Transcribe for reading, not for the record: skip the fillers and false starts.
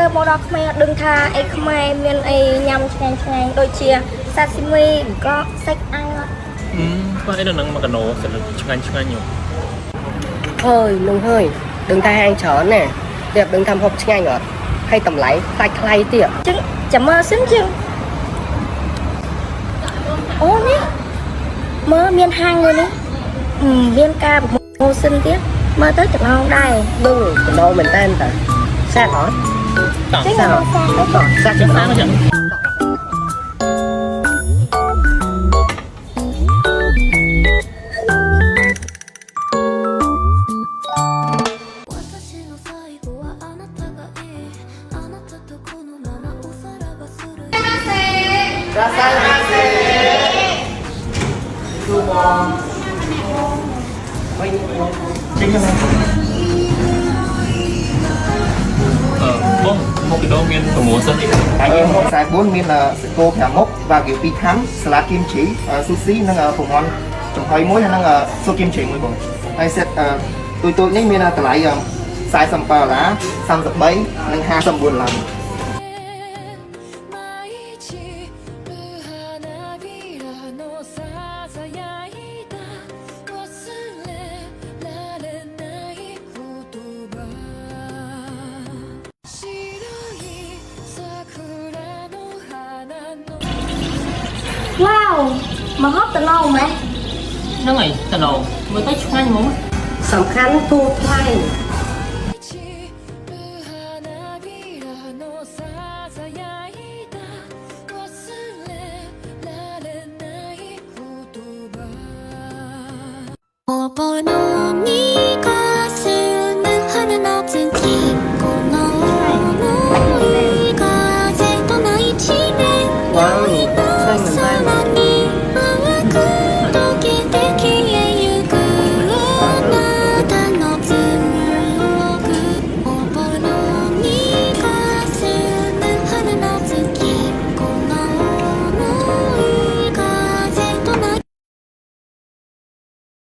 tơ mô đọc mẹ đừng tha ấy mẹ miền ấy nhằm chàng đôi chia sashimi có sách ăn có ấy là nâng mà cái nổ sẽ là chung anh nhiều Hơi, nung hơi Đừng thay hàng chó nè Đẹp đừng thăm hộp nhanh ở Hay tầm lấy, tay khay tiệm chứ chả mơ xứng chứ ô nè mơ miền hàng người nè miền ca một mô sinh tiếp mơ tới chụp không đây Đúng, đâu mình tên ta Xa hỏi tặng chứ sao? không xa đấy Sao? Xa chắc chứ sáng nó chẳng chính là một cái đô miên của mùa xuân đi Sai 4 មានសកូប្រាមុខវ៉ាហ្គីវ2ខាំសាឡាគីមជីស៊ូស៊ីនិងពងន់ចំហុយមួយហើយនិងស៊ូគីមជីមួយបងហើយសេតទូចនេះមានតម្លៃ$47 33និង$59ว้าวมาฮอปตะนองไหม nó ngày tao đầu mới tới chung anh muốn សំខាន់ទូថ្លៃ